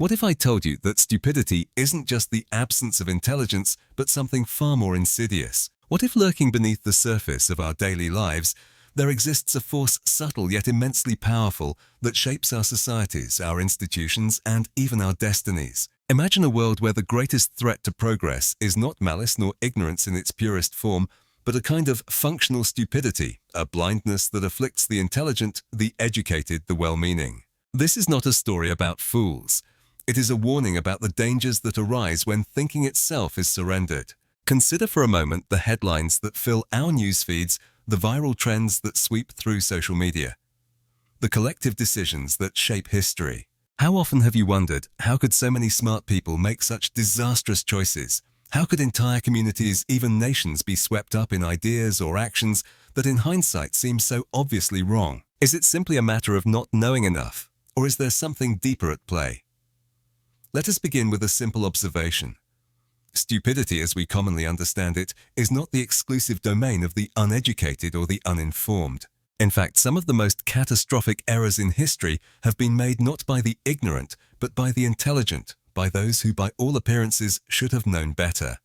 What if I told you that stupidity isn't just the absence of intelligence, but something far more insidious? What if lurking beneath the surface of our daily lives, there exists a force subtle yet immensely powerful that shapes our societies, our institutions, and even our destinies? Imagine a world where the greatest threat to progress is not malice nor ignorance in its purest form, but a kind of functional stupidity, a blindness that afflicts the intelligent, the educated, the well-meaning. This is not a story about fools. It is a warning about the dangers that arise when thinking itself is surrendered. Consider for a moment the headlines that fill our news feeds, the viral trends that sweep through social media, the collective decisions that shape history. How often have you wondered, how could so many smart people make such disastrous choices? How could entire communities, even nations, be swept up in ideas or actions that in hindsight seem so obviously wrong? Is it simply a matter of not knowing enough, or is there something deeper at play? Let us begin with a simple observation. Stupidity, as we commonly understand it, is not the exclusive domain of the uneducated or the uninformed. In fact, some of the most catastrophic errors in history have been made not by the ignorant, but by the intelligent, by those who by all appearances should have known better.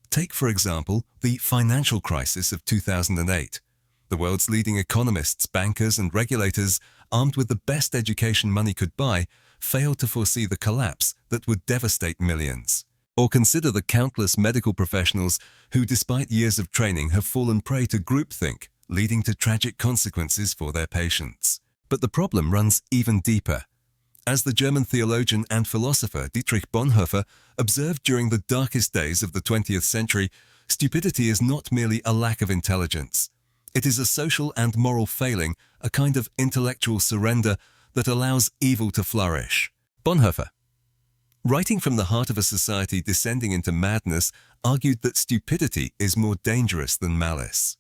Take, for example, the financial crisis of 2008. The world's leading economists, bankers, and regulators, armed with the best education money could buy, failed to foresee the collapse that would devastate millions. Or consider the countless medical professionals who, despite years of training, have fallen prey to groupthink, leading to tragic consequences for their patients. But the problem runs even deeper. As the German theologian and philosopher Dietrich Bonhoeffer observed during the darkest days of the 20th century, stupidity is not merely a lack of intelligence. It is a social and moral failing, a kind of intellectual surrender that allows evil to flourish. Bonhoeffer, writing from the heart of a society descending into madness, argued that stupidity is more dangerous than malice.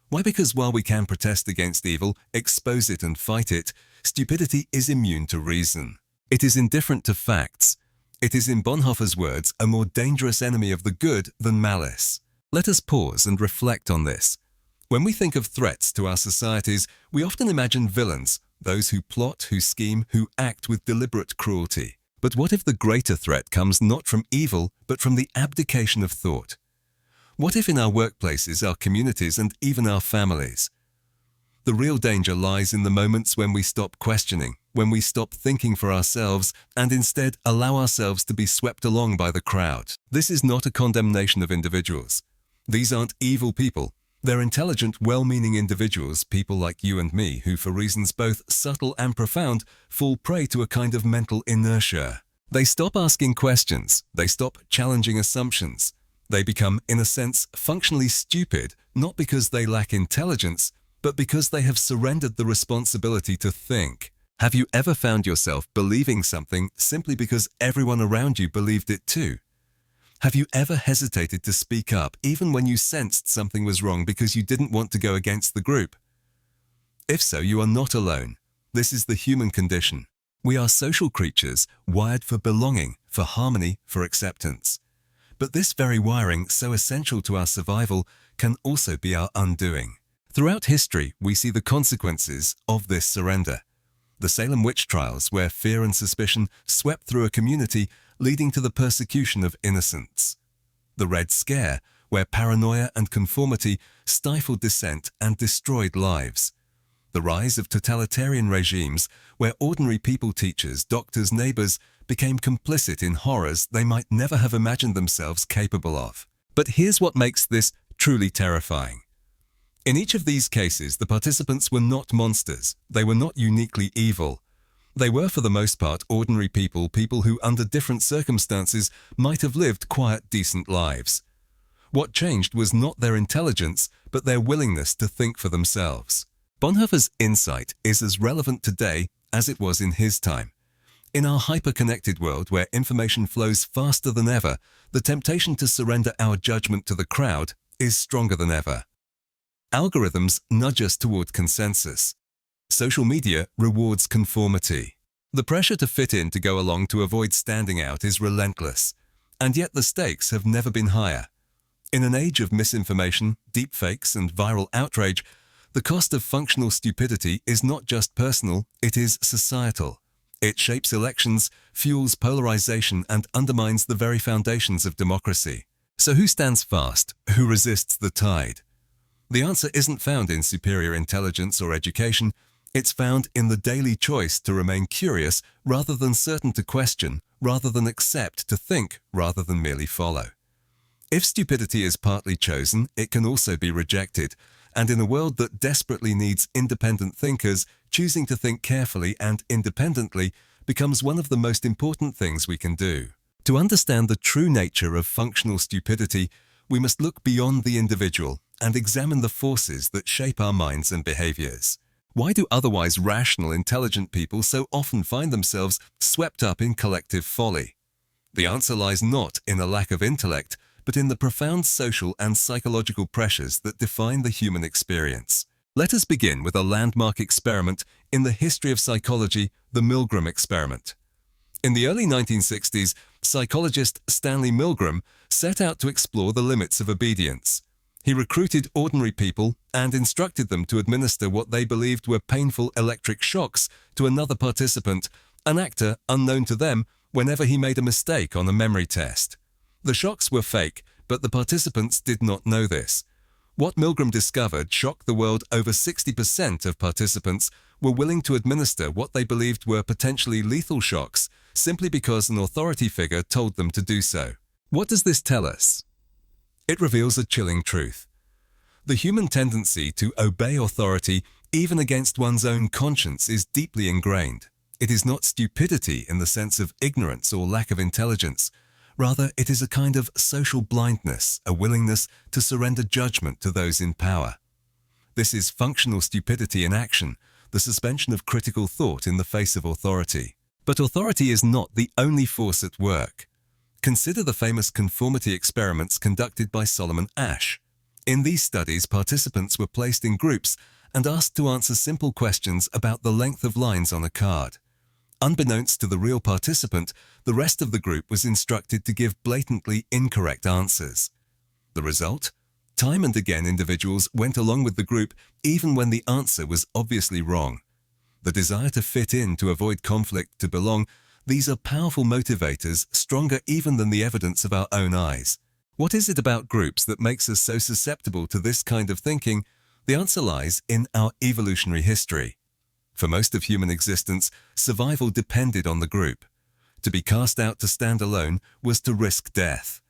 Why? Because while we can protest against evil, expose it and fight it, stupidity is immune to reason. It is indifferent to facts. It is, in Bonhoeffer's words, a more dangerous enemy of the good than malice. Let us pause and reflect on this. When we think of threats to our societies, we often imagine villains, those who plot, who scheme, who act with deliberate cruelty. But what if the greater threat comes not from evil, but from the abdication of thought? What if in our workplaces, our communities, and even our families? The real danger lies in the moments when we stop questioning, when we stop thinking for ourselves, and instead allow ourselves to be swept along by the crowd. This is not a condemnation of individuals. These aren't evil people. They're intelligent, well-meaning individuals, people like you and me, who for reasons both subtle and profound, fall prey to a kind of mental inertia. They stop asking questions. They stop challenging assumptions. They become, in a sense, functionally stupid, not because they lack intelligence, but because they have surrendered the responsibility to think. Have you ever found yourself believing something simply because everyone around you believed it too? Have you ever hesitated to speak up even when you sensed something was wrong because you didn't want to go against the group? If so, you are not alone. This is the human condition. We are social creatures, wired for belonging, for harmony, for acceptance. But this very wiring, so essential to our survival, can also be our undoing. Throughout history, we see the consequences of this surrender. The Salem witch trials, where fear and suspicion swept through a community, leading to the persecution of innocents. The Red Scare, where paranoia and conformity stifled dissent and destroyed lives. The rise of totalitarian regimes, where ordinary people, teachers, doctors, neighbors, became complicit in horrors they might never have imagined themselves capable of. But here's what makes this truly terrifying. In each of these cases, the participants were not monsters. They were not uniquely evil. They were, for the most part, ordinary people, people who, under different circumstances, might have lived quiet, decent lives. What changed was not their intelligence, but their willingness to think for themselves. Bonhoeffer's insight is as relevant today as it was in his time. In our hyper-connected world where information flows faster than ever, the temptation to surrender our judgment to the crowd is stronger than ever. Algorithms nudge us toward consensus. Social media rewards conformity. The pressure to fit in, to go along, to avoid standing out is relentless. And yet the stakes have never been higher. In an age of misinformation, deepfakes, and viral outrage, the cost of functional stupidity is not just personal, it is societal. It shapes elections, fuels polarization, and undermines the very foundations of democracy. So who stands fast? Who resists the tide? The answer isn't found in superior intelligence or education. It's found in the daily choice to remain curious rather than certain, to question rather than accept, to think rather than merely follow. If stupidity is partly chosen, it can also be rejected. And in a world that desperately needs independent thinkers, choosing to think carefully and independently becomes one of the most important things we can do. To understand the true nature of functional stupidity, we must look beyond the individual and examine the forces that shape our minds and behaviors. Why do otherwise rational, intelligent people so often find themselves swept up in collective folly? The answer lies not in a lack of intellect, but in the profound social and psychological pressures that define the human experience. Let us begin with a landmark experiment in the history of psychology, the Milgram experiment. In the early 1960s, psychologist Stanley Milgram set out to explore the limits of obedience. He recruited ordinary people and instructed them to administer what they believed were painful electric shocks to another participant, an actor unknown to them, whenever he made a mistake on a memory test. The shocks were fake, but the participants did not know this. What Milgram discovered shocked the world. Over 60% of participants were willing to administer what they believed were potentially lethal shocks simply because an authority figure told them to do so. What does this tell us? It reveals a chilling truth. The human tendency to obey authority, even against one's own conscience, is deeply ingrained. It is not stupidity in the sense of ignorance or lack of intelligence. Rather, it is a kind of social blindness, a willingness to surrender judgment to those in power. This is functional stupidity in action, the suspension of critical thought in the face of authority. But authority is not the only force at work. Consider the famous conformity experiments conducted by Solomon Asch. In these studies, participants were placed in groups and asked to answer simple questions about the length of lines on a card. Unbeknownst to the real participant, the rest of the group was instructed to give blatantly incorrect answers. The result? Time and again individuals went along with the group even when the answer was obviously wrong. The desire to fit in, to avoid conflict, to belong, these are powerful motivators, stronger even than the evidence of our own eyes. What is it about groups that makes us so susceptible to this kind of thinking? The answer lies in our evolutionary history. For most of human existence, survival depended on the group. To be cast out to stand alone was to risk death.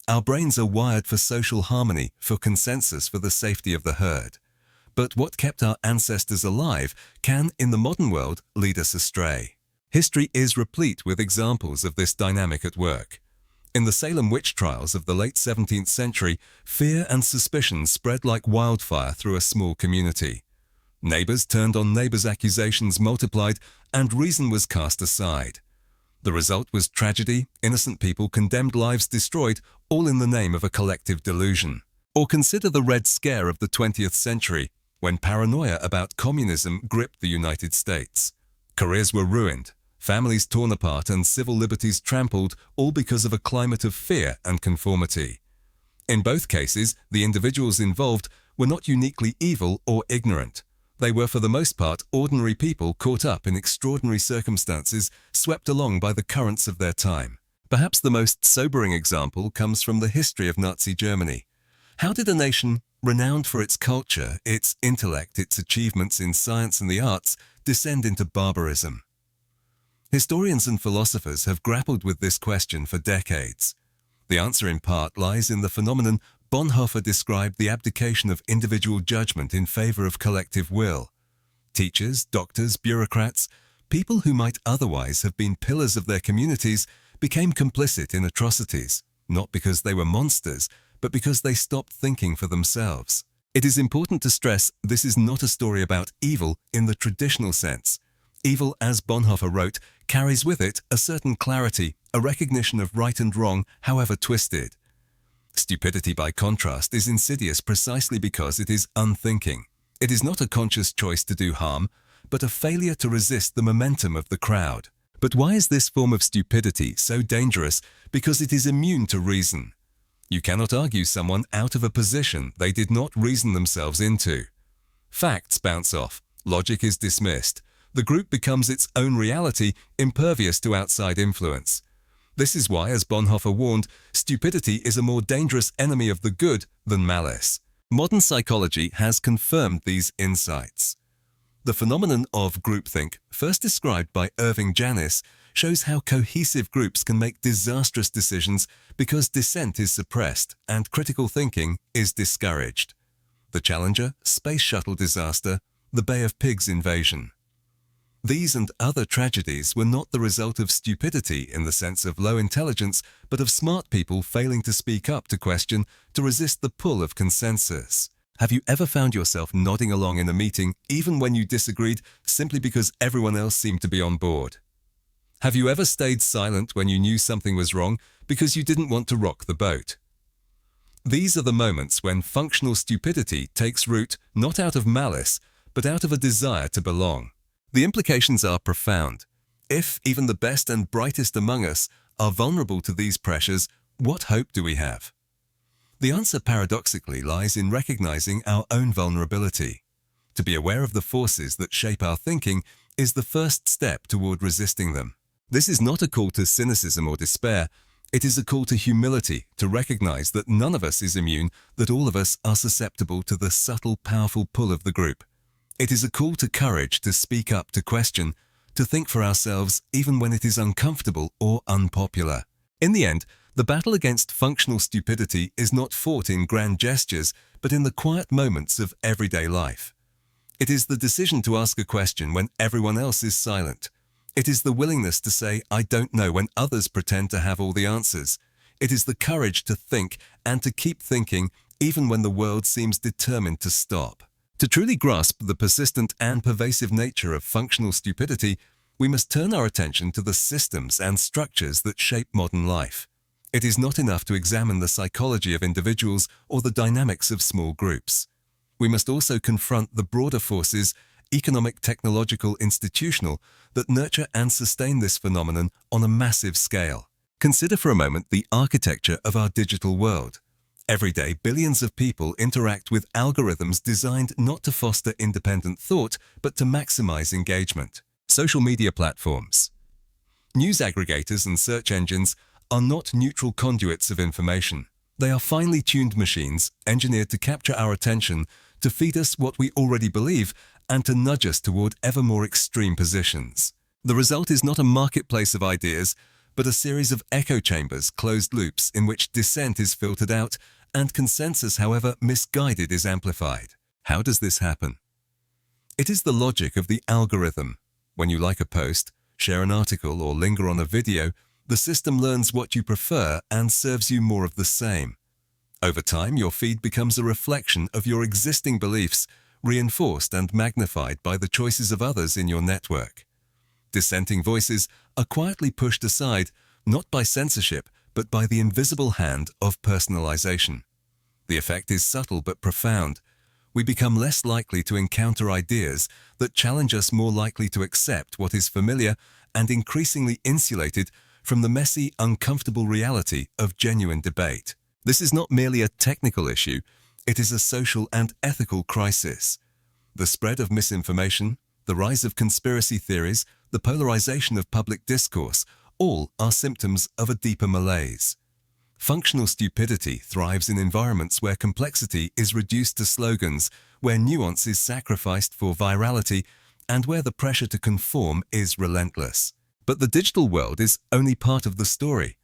Our brains are wired for social harmony, for consensus, for the safety of the herd. But what kept our ancestors alive can, in the modern world, lead us astray. History is replete with examples of this dynamic at work. In the Salem witch trials of the late 17th century, fear and suspicion spread like wildfire through a small community. Neighbors turned on neighbors, accusations multiplied, and reason was cast aside. The result was tragedy, innocent people condemned, lives destroyed, all in the name of a collective delusion. Or consider the Red Scare of the 20th century, when paranoia about communism gripped the United States. Careers were ruined, families torn apart, and civil liberties trampled, all because of a climate of fear and conformity. In both cases, the individuals involved were not uniquely evil or ignorant. They were, for the most part, ordinary people caught up in extraordinary circumstances, swept along by the currents of their time. Perhaps the most sobering example comes from the history of Nazi Germany. How did a nation, renowned for its culture, its intellect, its achievements in science and the arts, descend into barbarism? Historians and philosophers have grappled with this question for decades. The answer in part lies in the phenomenon Bonhoeffer described: the abdication of individual judgment in favor of collective will. Teachers, doctors, bureaucrats, people who might otherwise have been pillars of their communities, became complicit in atrocities, not because they were monsters, but because they stopped thinking for themselves. It is important to stress this is not a story about evil in the traditional sense. Evil, as Bonhoeffer wrote, carries with it a certain clarity, a recognition of right and wrong, however twisted. Stupidity, by contrast, is insidious precisely because it is unthinking. It is not a conscious choice to do harm, but a failure to resist the momentum of the crowd. But why is this form of stupidity so dangerous? Because it is immune to reason. You cannot argue someone out of a position they did not reason themselves into. Facts bounce off. Logic is dismissed. The group becomes its own reality, impervious to outside influence. This is why, as Bonhoeffer warned, stupidity is a more dangerous enemy of the good than malice. Modern psychology has confirmed these insights. The phenomenon of groupthink, first described by Irving Janis, shows how cohesive groups can make disastrous decisions because dissent is suppressed and critical thinking is discouraged. The Challenger, space shuttle disaster, the Bay of Pigs invasion. These and other tragedies were not the result of stupidity in the sense of low intelligence, but of smart people failing to speak up to question, to resist the pull of consensus. Have you ever found yourself nodding along in a meeting, even when you disagreed, simply because everyone else seemed to be on board? Have you ever stayed silent when you knew something was wrong because you didn't want to rock the boat? These are the moments when functional stupidity takes root not out of malice, but out of a desire to belong. The implications are profound. If even the best and brightest among us are vulnerable to these pressures, what hope do we have? The answer paradoxically lies in recognizing our own vulnerability. To be aware of the forces that shape our thinking is the first step toward resisting them. This is not a call to cynicism or despair. It is a call to humility, to recognize that none of us is immune, that all of us are susceptible to the subtle, powerful pull of the group. It is a call to courage, to speak up, to question, to think for ourselves even when it is uncomfortable or unpopular. In the end, the battle against functional stupidity is not fought in grand gestures, but in the quiet moments of everyday life. It is the decision to ask a question when everyone else is silent. It is the willingness to say, "I don't know," when others pretend to have all the answers. It is the courage to think and to keep thinking even when the world seems determined to stop. To truly grasp the persistent and pervasive nature of functional stupidity, we must turn our attention to the systems and structures that shape modern life. It is not enough to examine the psychology of individuals or the dynamics of small groups. We must also confront the broader forces, economic, technological, institutional, that nurture and sustain this phenomenon on a massive scale. Consider for a moment the architecture of our digital world. Every day, billions of people interact with algorithms designed not to foster independent thought, but to maximize engagement. Social media platforms, news aggregators and search engines are not neutral conduits of information. They are finely tuned machines engineered to capture our attention, to feed us what we already believe, and to nudge us toward ever more extreme positions. The result is not a marketplace of ideas, but a series of echo chambers, closed loops, in which dissent is filtered out and consensus, however misguided, is amplified. How does this happen? It is the logic of the algorithm. When you like a post, share an article, or linger on a video, the system learns what you prefer and serves you more of the same. Over time, your feed becomes a reflection of your existing beliefs, reinforced and magnified by the choices of others in your network. Dissenting voices are quietly pushed aside, not by censorship, but by the invisible hand of personalization. The effect is subtle but profound. We become less likely to encounter ideas that challenge us, more likely to accept what is familiar, and increasingly insulated from the messy, uncomfortable reality of genuine debate. This is not merely a technical issue, it is a social and ethical crisis. The spread of misinformation, the rise of conspiracy theories, the polarization of public discourse, all are symptoms of a deeper malaise. Functional stupidity thrives in environments where complexity is reduced to slogans, where nuance is sacrificed for virality, and where the pressure to conform is relentless. But the digital world is only part of the story.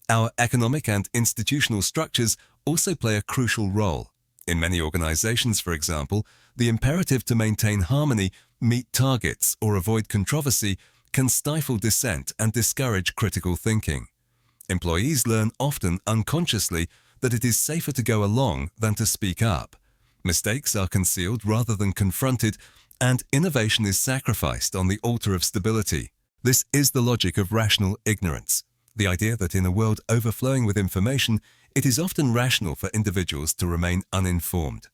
Our economic and institutional structures also play a crucial role. In many organizations, for example, the imperative to maintain harmony, meet targets, or avoid controversy can stifle dissent and discourage critical thinking. Employees learn often unconsciously that it is safer to go along than to speak up. Mistakes are concealed rather than confronted, and innovation is sacrificed on the altar of stability. This is the logic of rational ignorance, the idea that in a world overflowing with information, it is often rational for individuals to remain uninformed.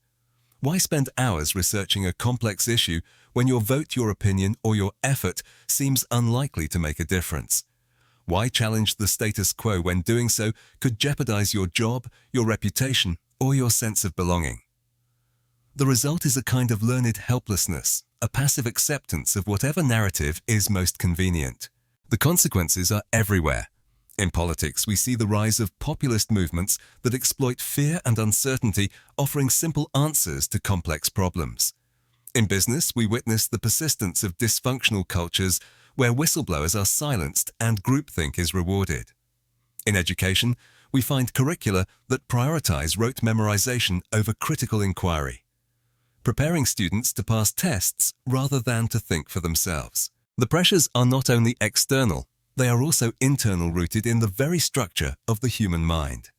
Why spend hours researching a complex issue when your vote, your opinion, or your effort seems unlikely to make a difference? Why challenge the status quo when doing so could jeopardize your job, your reputation, or your sense of belonging? The result is a kind of learned helplessness, a passive acceptance of whatever narrative is most convenient. The consequences are everywhere. In politics, we see the rise of populist movements that exploit fear and uncertainty, offering simple answers to complex problems. In business, we witness the persistence of dysfunctional cultures where whistleblowers are silenced and groupthink is rewarded. In education, we find curricula that prioritize rote memorization over critical inquiry, preparing students to pass tests rather than to think for themselves. The pressures are not only external, they are also internal, rooted in the very structure of the human mind.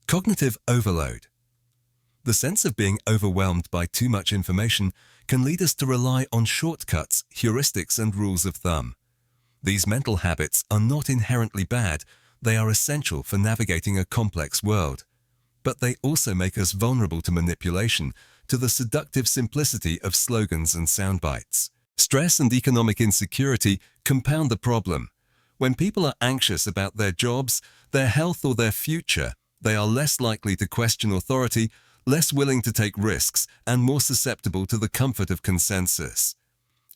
Cognitive overload. The sense of being overwhelmed by too much information can lead us to rely on shortcuts, heuristics, and rules of thumb. These mental habits are not inherently bad, they are essential for navigating a complex world. But they also make us vulnerable to manipulation, to the seductive simplicity of slogans and soundbites. Stress and economic insecurity compound the problem. When people are anxious about their jobs, their health, or their future, they are less likely to question authority, less willing to take risks, and more susceptible to the comfort of consensus.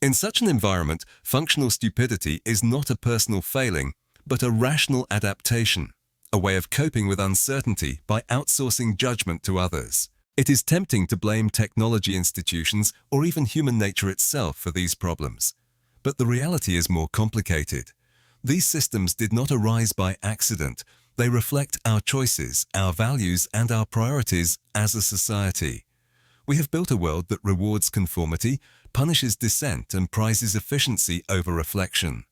In such an environment, functional stupidity is not a personal failing, but a rational adaptation, a way of coping with uncertainty by outsourcing judgment to others. It is tempting to blame technology institutions or even human nature itself for these problems. But the reality is more complicated. These systems did not arise by accident. They reflect our choices, our values, and our priorities as a society. We have built a world that rewards conformity, punishes dissent, and prizes efficiency over reflection.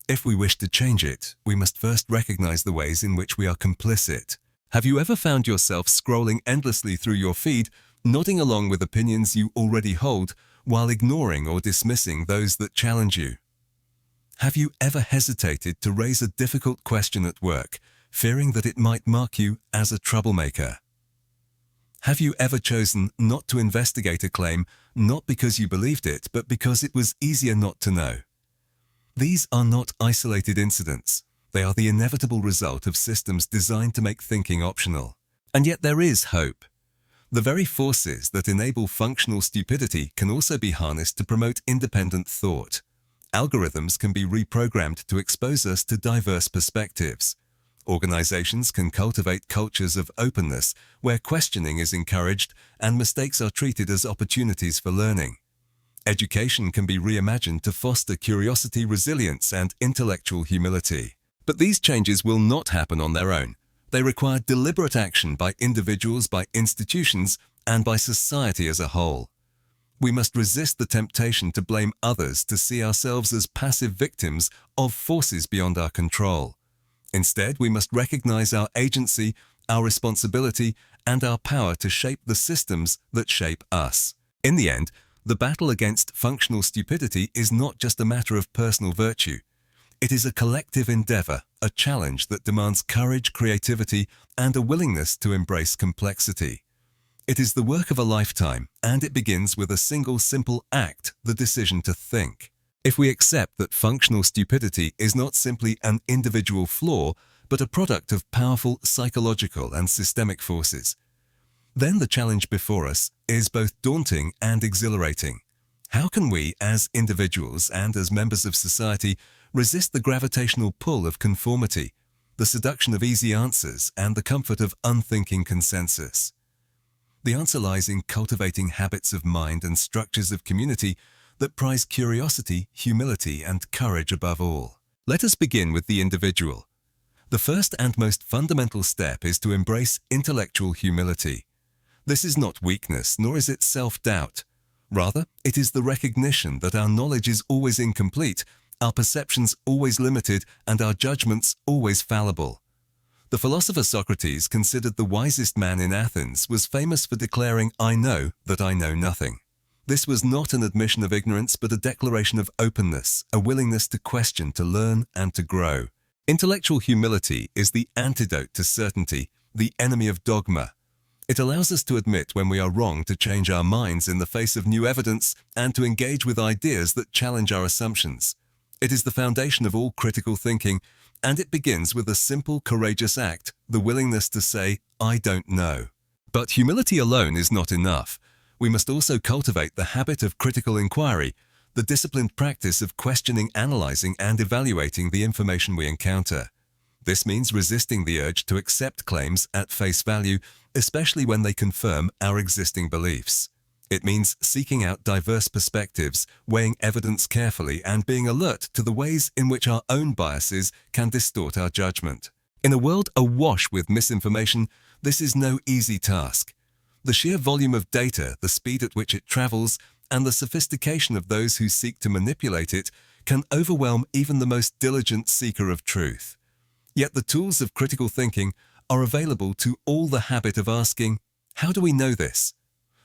If we wish to change it, we must first recognize the ways in which we are complicit. Have you ever found yourself scrolling endlessly through your feed, nodding along with opinions you already hold, while ignoring or dismissing those that challenge you? Have you ever hesitated to raise a difficult question at work, fearing that it might mark you as a troublemaker? Have you ever chosen not to investigate a claim, not because you believed it, but because it was easier not to know? These are not isolated incidents. They are the inevitable result of systems designed to make thinking optional. And yet there is hope. The very forces that enable functional stupidity can also be harnessed to promote independent thought. Algorithms can be reprogrammed to expose us to diverse perspectives. Organizations can cultivate cultures of openness where questioning is encouraged and mistakes are treated as opportunities for learning. Education can be reimagined to foster curiosity, resilience, and intellectual humility. But these changes will not happen on their own. They require deliberate action by individuals, by institutions, and by society as a whole. We must resist the temptation to blame others, to see ourselves as passive victims of forces beyond our control. Instead, we must recognize our agency, our responsibility, and our power to shape the systems that shape us. In the end, the battle against functional stupidity is not just a matter of personal virtue. It is a collective endeavor, a challenge that demands courage, creativity, and a willingness to embrace complexity. It is the work of a lifetime, and it begins with a single simple act, the decision to think. If we accept that functional stupidity is not simply an individual flaw, but a product of powerful psychological and systemic forces, then the challenge before us is both daunting and exhilarating. How can we, as individuals and as members of society, resist the gravitational pull of conformity, the seduction of easy answers, and the comfort of unthinking consensus? The answer lies in cultivating habits of mind and structures of community that prize curiosity, humility, and courage above all. Let us begin with the individual. The first and most fundamental step is to embrace intellectual humility. This is not weakness, nor is it self-doubt. Rather, it is the recognition that our knowledge is always incomplete, our perceptions always limited, and our judgments always fallible. The philosopher Socrates, considered the wisest man in Athens, was famous for declaring, "I know that I know nothing." This was not an admission of ignorance, but a declaration of openness, a willingness to question, to learn, and to grow. Intellectual humility is the antidote to certainty, the enemy of dogma. It allows us to admit when we are wrong, to change our minds in the face of new evidence, and to engage with ideas that challenge our assumptions. It is the foundation of all critical thinking, and it begins with a simple, courageous act, the willingness to say, "I don't know." But humility alone is not enough. We must also cultivate the habit of critical inquiry, the disciplined practice of questioning, analyzing, and evaluating the information we encounter. This means resisting the urge to accept claims at face value, especially when they confirm our existing beliefs. It means seeking out diverse perspectives, weighing evidence carefully, and being alert to the ways in which our own biases can distort our judgment. In a world awash with misinformation, this is no easy task. The sheer volume of data, the speed at which it travels, and the sophistication of those who seek to manipulate it can overwhelm even the most diligent seeker of truth. Yet the tools of critical thinking are available to all. The habit of asking, "How do we know this?"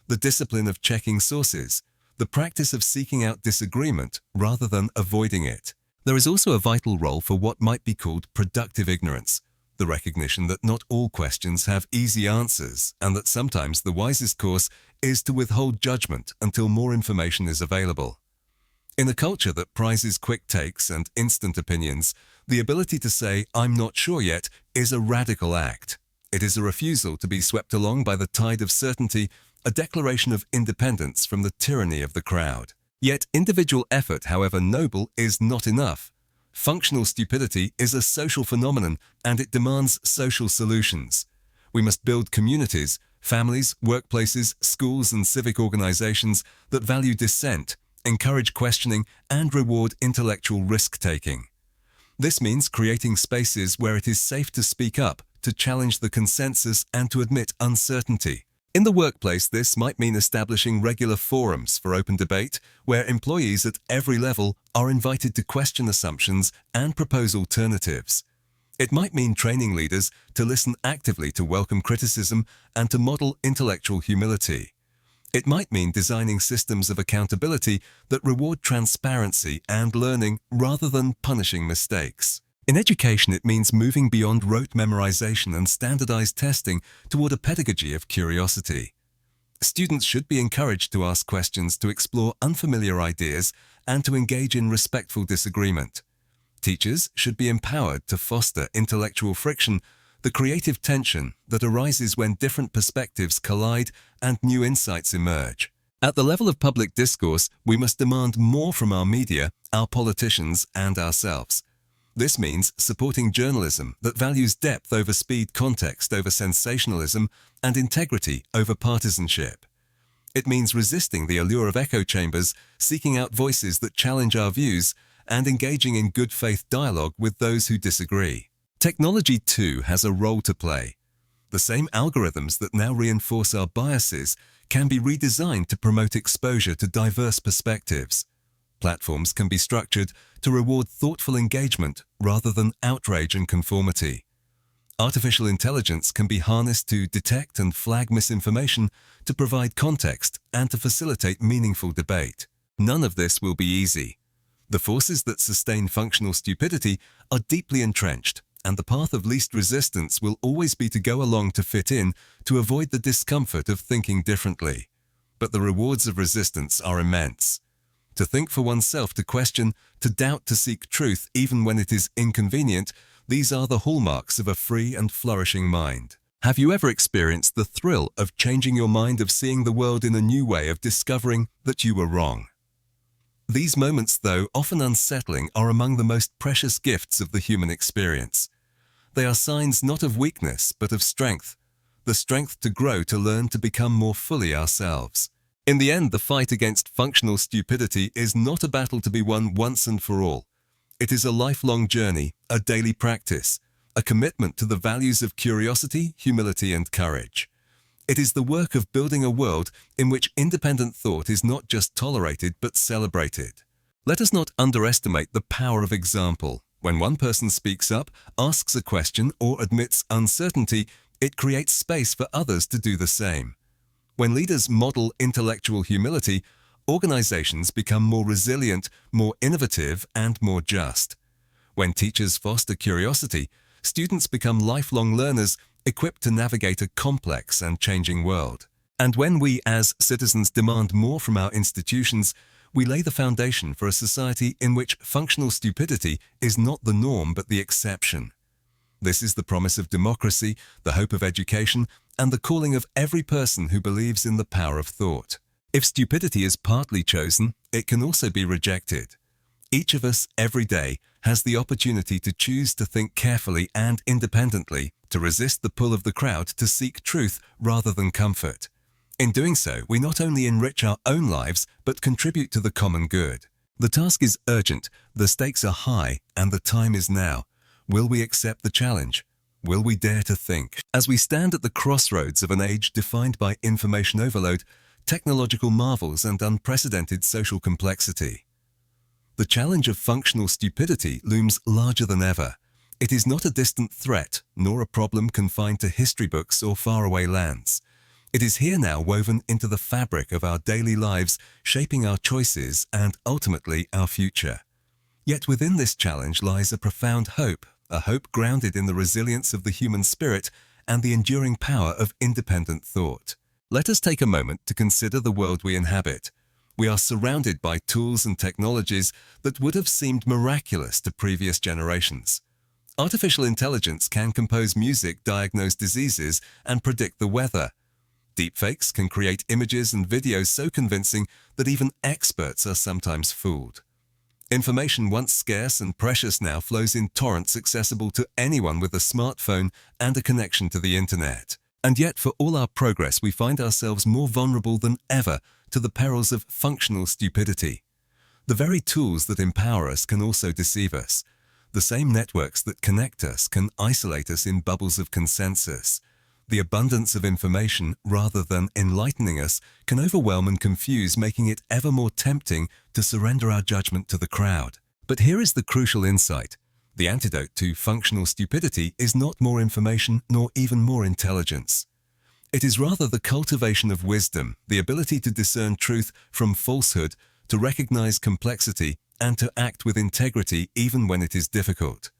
The discipline of checking sources, the practice of seeking out disagreement rather than avoiding it. There is also a vital role for what might be called productive ignorance, the recognition that not all questions have easy answers and that sometimes the wisest course is to withhold judgment until more information is available. In a culture that prizes quick takes and instant opinions, the ability to say, "I'm not sure yet," is a radical act. It is a refusal to be swept along by the tide of certainty, a declaration of independence from the tyranny of the crowd. Yet individual effort, however noble, is not enough. Functional stupidity is a social phenomenon and it demands social solutions. We must build communities, families, workplaces, schools, and civic organizations that value dissent, encourage questioning, and reward intellectual risk-taking. This means creating spaces where it is safe to speak up, to challenge the consensus, and to admit uncertainty. In the workplace, this might mean establishing regular forums for open debate, where employees at every level are invited to question assumptions and propose alternatives. It might mean training leaders to listen actively, to welcome criticism, and to model intellectual humility. It might mean designing systems of accountability that reward transparency and learning rather than punishing mistakes. In education, it means moving beyond rote memorization and standardized testing toward a pedagogy of curiosity. Students should be encouraged to ask questions, to explore unfamiliar ideas, and to engage in respectful disagreement. Teachers should be empowered to foster intellectual friction, the creative tension that arises when different perspectives collide and new insights emerge. At the level of public discourse, we must demand more from our media, our politicians, and ourselves. This means supporting journalism that values depth over speed, context over sensationalism, and integrity over partisanship. It means resisting the allure of echo chambers, seeking out voices that challenge our views, and engaging in good faith dialogue with those who disagree. Technology, too, has a role to play. The same algorithms that now reinforce our biases can be redesigned to promote exposure to diverse perspectives. Platforms can be structured to reward thoughtful engagement rather than outrage and conformity. Artificial intelligence can be harnessed to detect and flag misinformation, to provide context, and to facilitate meaningful debate. None of this will be easy. The forces that sustain functional stupidity are deeply entrenched, and the path of least resistance will always be to go along to fit in, to avoid the discomfort of thinking differently. But the rewards of resistance are immense. To think for oneself, to question, to doubt, to seek truth even when it is inconvenient, these are the hallmarks of a free and flourishing mind. Have you ever experienced the thrill of changing your mind, of seeing the world in a new way, of discovering that you were wrong? These moments, though often unsettling, are among the most precious gifts of the human experience. They are signs not of weakness, but of strength, the strength to grow, to learn, to become more fully ourselves. In the end, the fight against functional stupidity is not a battle to be won once and for all. It is a lifelong journey, a daily practice, a commitment to the values of curiosity, humility, and courage. It is the work of building a world in which independent thought is not just tolerated but celebrated. Let us not underestimate the power of example. When one person speaks up, asks a question, or admits uncertainty, it creates space for others to do the same. When leaders model intellectual humility, organizations become more resilient, more innovative, and more just. When teachers foster curiosity, students become lifelong learners, equipped to navigate a complex and changing world. And when we as citizens demand more from our institutions, we lay the foundation for a society in which functional stupidity is not the norm but the exception. This is the promise of democracy, the hope of education, and the calling of every person who believes in the power of thought. If stupidity is partly chosen, it can also be rejected. Each of us, every day, has the opportunity to choose to think carefully and independently, to resist the pull of the crowd, to seek truth rather than comfort. In doing so, we not only enrich our own lives, but contribute to the common good. The task is urgent, the stakes are high, and the time is now. Will we accept the challenge? Will we dare to think? As we stand at the crossroads of an age defined by information overload, technological marvels, and unprecedented social complexity, the challenge of functional stupidity looms larger than ever. It is not a distant threat, nor a problem confined to history books or faraway lands. It is here now, woven into the fabric of our daily lives, shaping our choices and ultimately our future. Yet within this challenge lies a profound hope, a hope grounded in the resilience of the human spirit and the enduring power of independent thought. Let us take a moment to consider the world we inhabit. We are surrounded by tools and technologies that would have seemed miraculous to previous generations. Artificial intelligence can compose music, diagnose diseases, and predict the weather. Deepfakes can create images and videos so convincing that even experts are sometimes fooled. Information once scarce and precious now flows in torrents accessible to anyone with a smartphone and a connection to the internet. And yet, for all our progress, we find ourselves more vulnerable than ever to the perils of functional stupidity. The very tools that empower us can also deceive us. The same networks that connect us can isolate us in bubbles of consensus. The abundance of information, rather than enlightening us, can overwhelm and confuse, making it ever more tempting to surrender our judgment to the crowd. But here is the crucial insight. The antidote to functional stupidity is not more information nor even more intelligence. It is rather the cultivation of wisdom, the ability to discern truth from falsehood, to recognize complexity, and to act with integrity even when it is difficult.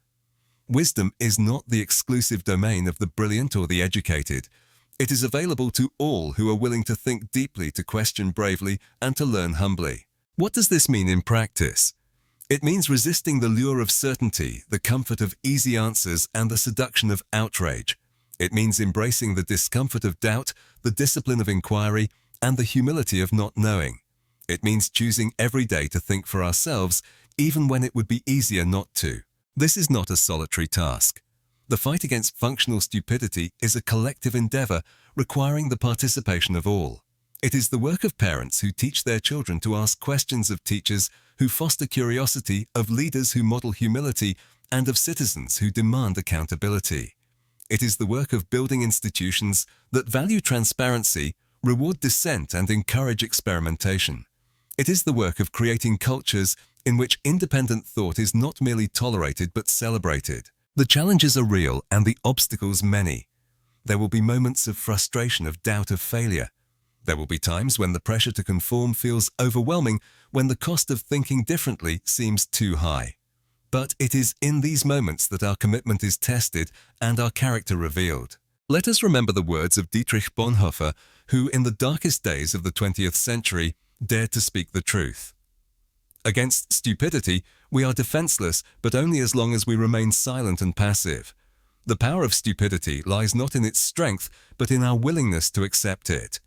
Wisdom is not the exclusive domain of the brilliant or the educated. It is available to all who are willing to think deeply, to question bravely, and to learn humbly. What does this mean in practice? It means resisting the lure of certainty, the comfort of easy answers, and the seduction of outrage. It means embracing the discomfort of doubt, the discipline of inquiry, and the humility of not knowing. It means choosing every day to think for ourselves, even when it would be easier not to. This is not a solitary task. The fight against functional stupidity is a collective endeavor requiring the participation of all. It is the work of parents who teach their children to ask questions, of teachers who foster curiosity, of leaders who model humility, and of citizens who demand accountability. It is the work of building institutions that value transparency, reward dissent, and encourage experimentation. It is the work of creating cultures in which independent thought is not merely tolerated but celebrated. The challenges are real and the obstacles many. There will be moments of frustration, of doubt, of failure. There will be times when the pressure to conform feels overwhelming, when the cost of thinking differently seems too high. But it is in these moments that our commitment is tested and our character revealed. Let us remember the words of Dietrich Bonhoeffer, who in the darkest days of the 20th century dared to speak the truth. Against stupidity, we are defenseless, but only as long as we remain silent and passive. The power of stupidity lies not in its strength, but in our willingness to accept it.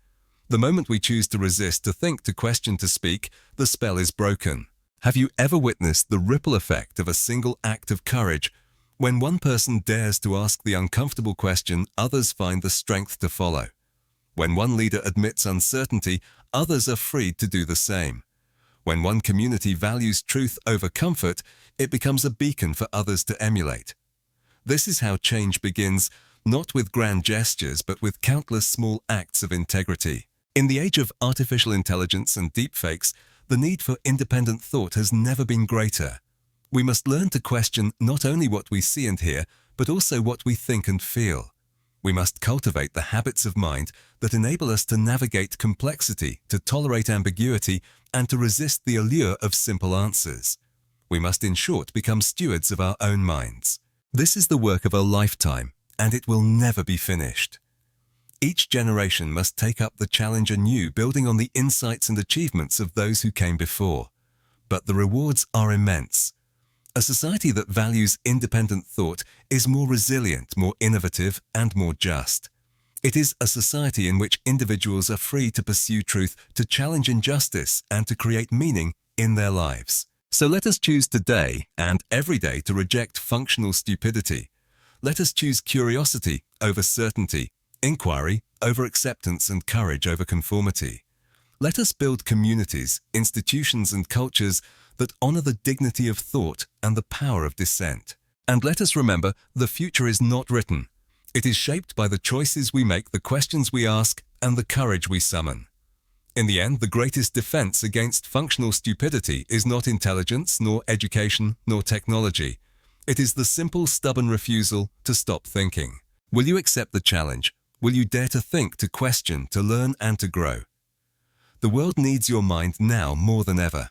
The moment we choose to resist, to think, to question, to speak, the spell is broken. Have you ever witnessed the ripple effect of a single act of courage? When one person dares to ask the uncomfortable question, others find the strength to follow. When one leader admits uncertainty, others are freed to do the same. When one community values truth over comfort, it becomes a beacon for others to emulate. This is how change begins, not with grand gestures, but with countless small acts of integrity. In the age of artificial intelligence and deepfakes, the need for independent thought has never been greater. We must learn to question not only what we see and hear, but also what we think and feel. We must cultivate the habits of mind that enable us to navigate complexity, to tolerate ambiguity, and to resist the allure of simple answers. We must, in short, become stewards of our own minds. This is the work of a lifetime, and it will never be finished. Each generation must take up the challenge anew, building on the insights and achievements of those who came before. But the rewards are immense. A society that values independent thought is more resilient, more innovative, and more just. It is a society in which individuals are free to pursue truth, to challenge injustice, and to create meaning in their lives. So let us choose today and every day to reject functional stupidity. Let us choose curiosity over certainty, inquiry over acceptance, and courage over conformity. Let us build communities, institutions, and cultures that honor the dignity of thought and the power of dissent. And let us remember, the future is not written. It is shaped by the choices we make, the questions we ask, and the courage we summon. In the end, the greatest defense against functional stupidity is not intelligence, nor education, nor technology. It is the simple, stubborn refusal to stop thinking. Will you accept the challenge? Will you dare to think, to question, to learn, and to grow? The world needs your mind now more than ever.